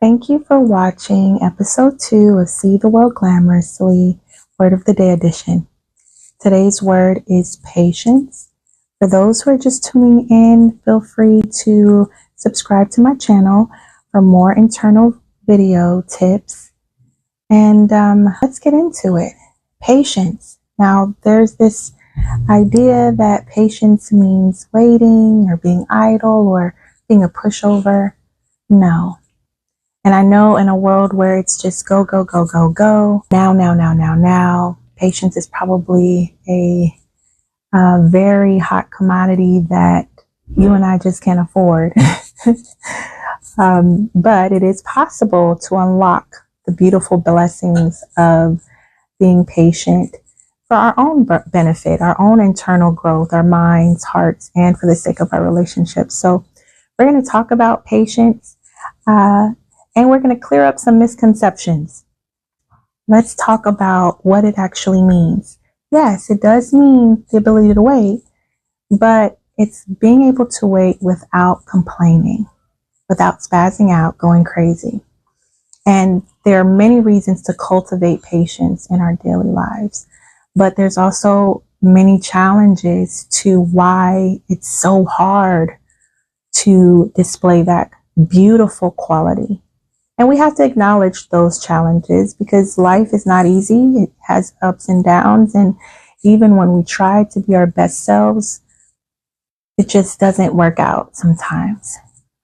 Thank you for watching episode 2 of See the World Glamorously, Word of the Day edition. Today's word is patience. For those who are just tuning in, feel free to subscribe to my channel for more internal video tips. And let's get into it. Patience. Now, there's this idea that patience means waiting or being idle or being a pushover. No. And I know in a world where it's just go, go, go, go, go, now, patience is probably a very hot commodity that you and I just can't afford. But it is possible to unlock the beautiful blessings of being patient for our own benefit, our own internal growth, our minds, hearts, and for the sake of our relationships. So we're going to talk about patience. And we're going to clear up some misconceptions. Let's talk about what it actually means. Yes, it does mean the ability to wait, but it's being able to wait without complaining, without spazzing out, going crazy. And there are many reasons to cultivate patience in our daily lives, but there's also many challenges to why it's so hard to display that beautiful quality. And we have to acknowledge those challenges because life is not easy. It has ups and downs. And even when we try to be our best selves, it just doesn't work out sometimes.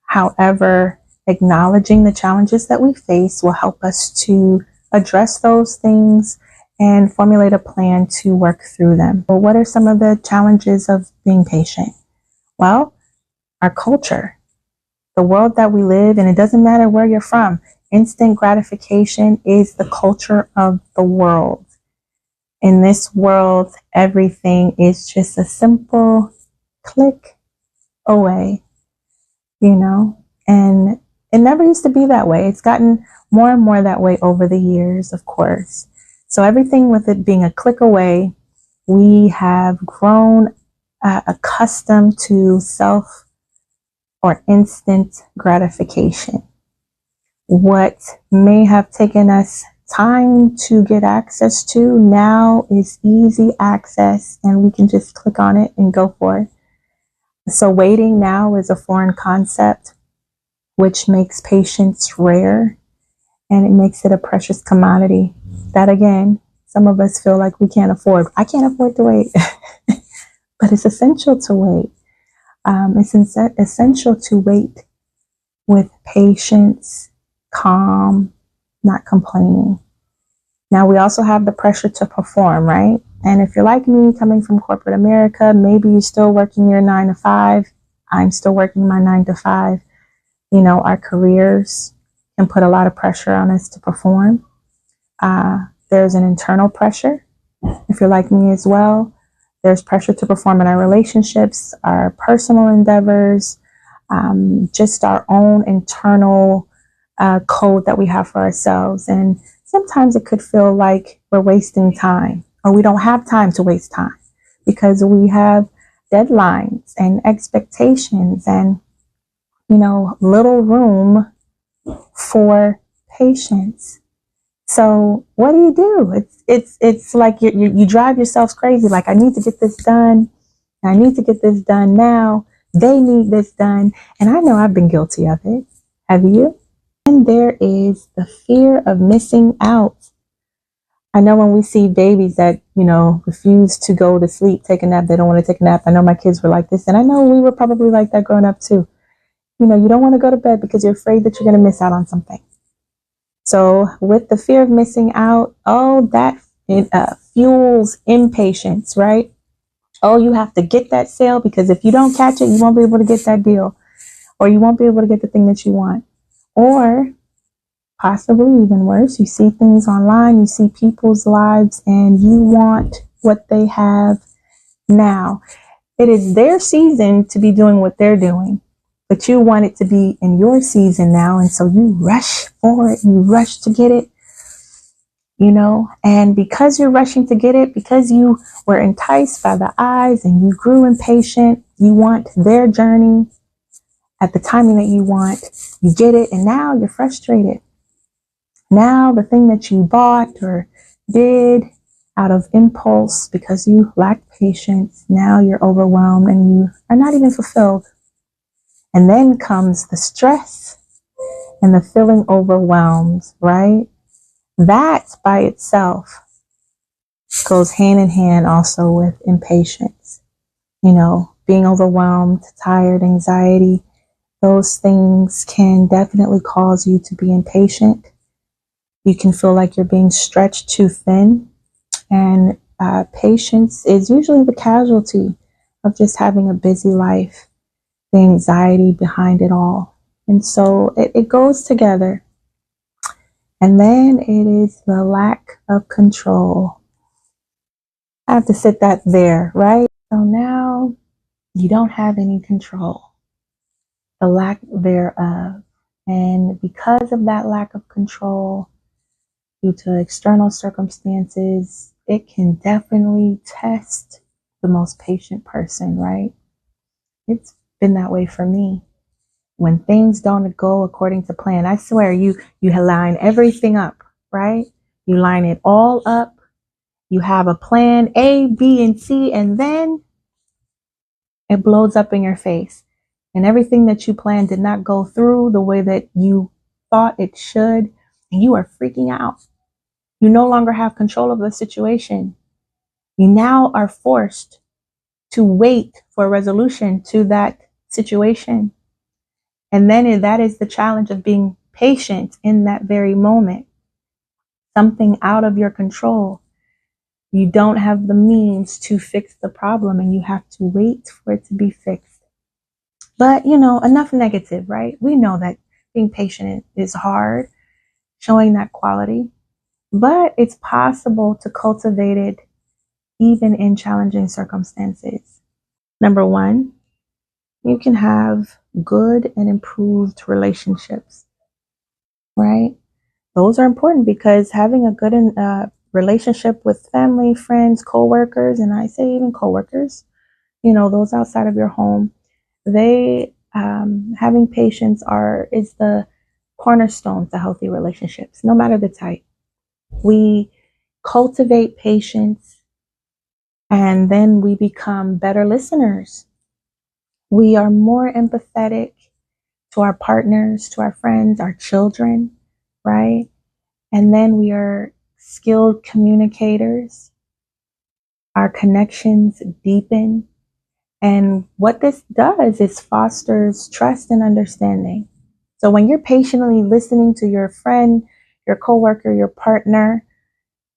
However, acknowledging the challenges that we face will help us to address those things and formulate a plan to work through them. Well, what are some of the challenges of being patient? Well, our culture. The world that we live in, it doesn't matter where you're from. Instant gratification is the culture of the world. In this world, everything is just a simple click away, and it never used to be that way. It's gotten more and more that way over the years, of course. So everything with it being a click away, we have grown accustomed to self or instant gratification. What may have taken us time to get access to now is easy access, and we can just click on it and go for it. So waiting now is a foreign concept, which makes patience rare, and it makes it a precious commodity that, again, some of us feel like we can't afford. I can't afford to wait, but it's essential to wait. It's essential to wait with patience, calm, not complaining. Now, we also have the pressure to perform, right? And if you're like me, coming from corporate America, maybe you're still working your 9 to 5. I'm still working my 9 to 5. Our careers can put a lot of pressure on us to perform. There's an internal pressure. If you're like me as well, there's pressure to perform in our relationships, our personal endeavors, just our own internal code that we have for ourselves. And sometimes it could feel like we're wasting time, or we don't have time to waste time because we have deadlines and expectations and, little room for patience. So what do? It's like you drive yourselves crazy. Like, I need to get this done. I need to get this done now. They need this done. And I know I've been guilty of it. Have you? And there is the fear of missing out. I know when we see babies that, refuse to go to sleep, take a nap, they don't want to take a nap. I know my kids were like this. And I know we were probably like that growing up too. You don't want to go to bed because you're afraid that you're going to miss out on something. So with the fear of missing out, that fuels impatience, right? You have to get that sale because if you don't catch it, you won't be able to get that deal, or you won't be able to get the thing that you want. Or possibly even worse, you see things online, you see people's lives, and you want what they have now. It is their season to be doing what they're doing, but you want it to be in your season now. And so you rush for it, you rush to get it, and because you're rushing to get it, because you were enticed by the eyes and you grew impatient, you want their journey. at the timing that you want. You get it, and now you're frustrated. Now the thing that you bought or did out of impulse because you lacked patience, now you're overwhelmed and you are not even fulfilled. And then comes the stress and the feeling overwhelmed, right? That by itself goes hand in hand also with impatience. You know, being overwhelmed, tired, anxiety, those things can definitely cause you to be impatient. You can feel like you're being stretched too thin. And patience is usually the casualty of just having a busy life, the anxiety behind it all. And so it goes together. And then it is the lack of control. I have to sit that there, right? So now you don't have any control, the lack thereof. And because of that lack of control, due to external circumstances, it can definitely test the most patient person, right? It's been that way for me. When things don't go according to plan, I swear you line everything up, right? You line it all up. You have a plan A, B, and C, and then it blows up in your face. And everything that you planned did not go through the way that you thought it should. And you are freaking out. You no longer have control of the situation. You now are forced to wait for a resolution to that situation. And then that is the challenge of being patient in that very moment. Something out of your control. You don't have the means to fix the problem and you have to wait for it to be fixed. But, enough negative, right? We know that being patient is hard, showing that quality, but it's possible to cultivate it even in challenging circumstances. Number one, you can have good and improved relationships, right? Those are important because having a good relationship with family, friends, coworkers, and I say even coworkers, those outside of your home, they having patience is the cornerstone to healthy relationships, no matter the type. We cultivate patience and then we become better listeners. We are more empathetic to our partners, to our friends, our children, right? And then we are skilled communicators. Our connections deepen. And what this does is fosters trust and understanding. So when you're patiently listening to your friend, your coworker, your partner,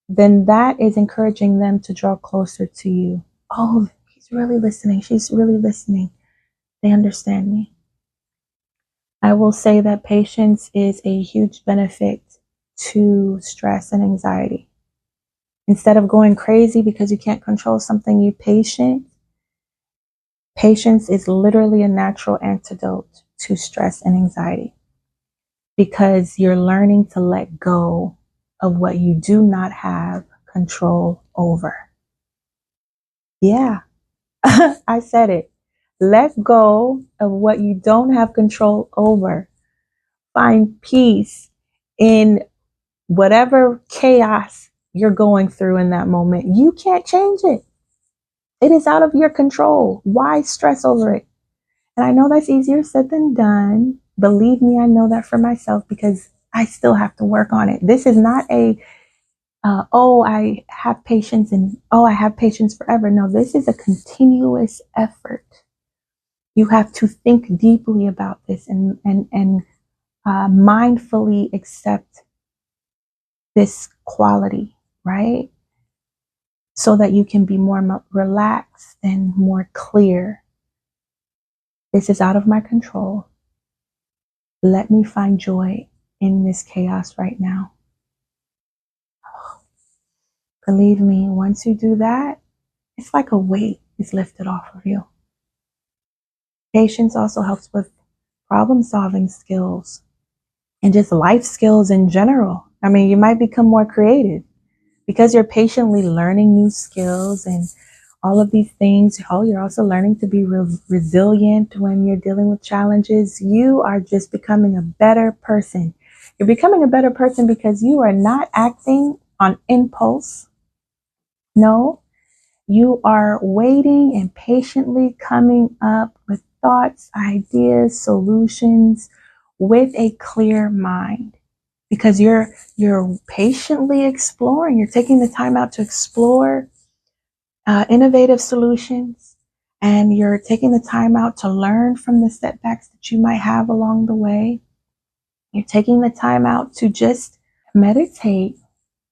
then that is encouraging them to draw closer to you. Oh, he's really listening. She's really listening. They understand me. I will say that patience is a huge benefit to stress and anxiety. Instead of going crazy because you can't control something, you're patient. Patience is literally a natural antidote to stress and anxiety because you're learning to let go of what you do not have control over. Yeah, I said it. Let go of what you don't have control over. Find peace in whatever chaos you're going through in that moment. You can't change it. It is out of your control. Why stress over it? And I know that's easier said than done. Believe me, I know that for myself because I still have to work on it. This is not I have patience and I have patience forever. No, this is a continuous effort. You have to think deeply about this and mindfully accept this quality, right? So that you can be more relaxed and more clear. This is out of my control. Let me find joy in this chaos right now. Believe me, once you do that, it's like a weight is lifted off of you. Patience also helps with problem-solving skills and just life skills in general. I mean, you might become more creative because you're patiently learning new skills and all of these things. Oh, you're also learning to be resilient when you're dealing with challenges. You are just becoming a better person. You're becoming a better person because you are not acting on impulse. No, you are waiting and patiently coming up with thoughts, ideas, solutions with a clear mind, because you're patiently exploring. You're taking the time out to explore innovative solutions, and you're taking the time out to learn from the setbacks that you might have along the way. You're taking the time out to just meditate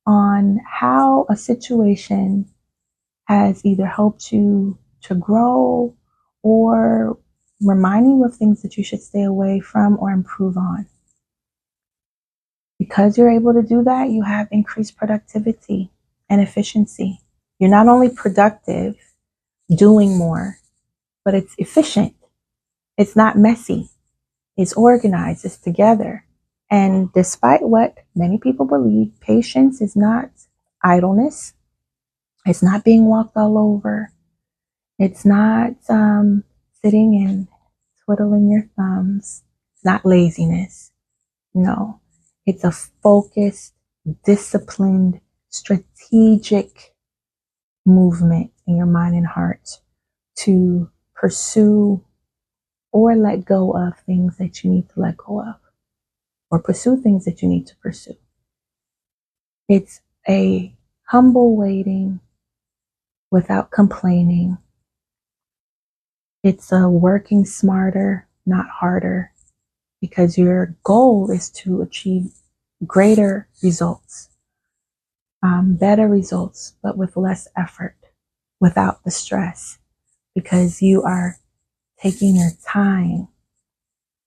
on how a situation has either helped you to grow or remind you of things that you should stay away from or improve on. Because you're able to do that, you have increased productivity and efficiency. You're not only productive, doing more, but it's efficient. It's not messy. It's organized. It's together. And despite what many people believe, patience is not idleness. It's not being walked all over. It's not sitting and twiddling your thumbs. It's not laziness. No, it's a focused, disciplined, strategic movement in your mind and heart to pursue or let go of things that you need to let go of, or pursue things that you need to pursue. It's a humble waiting without complaining. It's a working smarter, not harder, because your goal is to achieve greater results, better results, but with less effort, without the stress, because you are taking your time,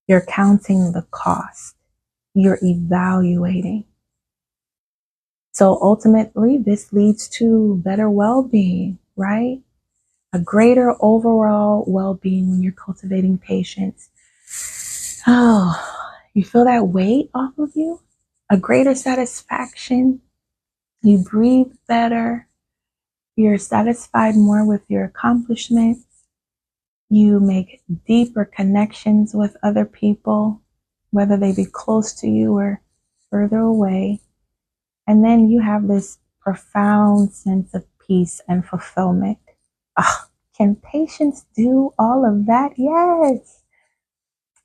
you're counting the cost, you're evaluating. So ultimately, this leads to better well-being, right? A greater overall well-being when you're cultivating patience. Oh, you feel that weight off of you? A greater satisfaction. You breathe better. You're satisfied more with your accomplishments. You make deeper connections with other people, whether they be close to you or further away. And then you have this profound sense of peace and fulfillment. Can patience do all of that? Yes.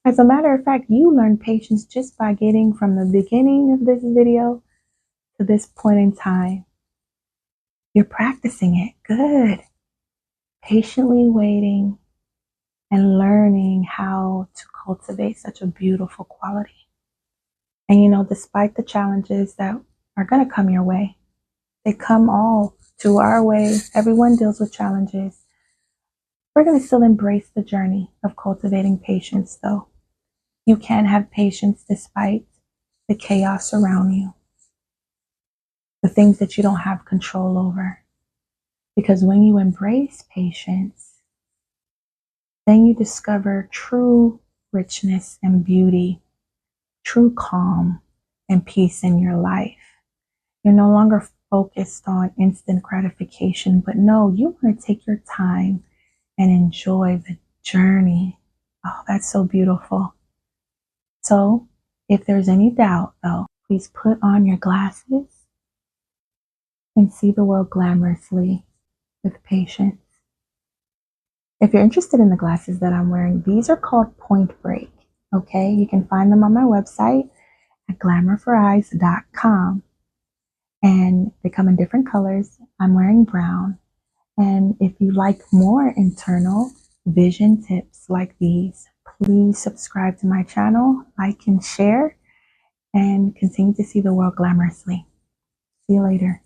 As a matter of fact, you learn patience just by getting from the beginning of this video to this point in time. You're practicing it. Good. Patiently waiting and learning how to cultivate such a beautiful quality. And despite the challenges that are going to come your way, they come all to our way. Everyone deals with challenges. We're going to still embrace the journey of cultivating patience, though. You can have patience despite the chaos around you, the things that you don't have control over. Because when you embrace patience, then you discover true richness and beauty, true calm and peace in your life. You're no longer focused on instant gratification, but no, you want to take your time and enjoy the journey. Oh, that's so beautiful. So if there's any doubt, though, please put on your glasses and see the world glamorously with patience. If you're interested in the glasses that I'm wearing, these are called Point Break. Okay, you can find them on my website at glamourforeyes.com. And they come in different colors. I'm wearing brown. And if you like more internal vision tips like these, please subscribe to my channel, like and share, and continue to see the world glamorously. See you later.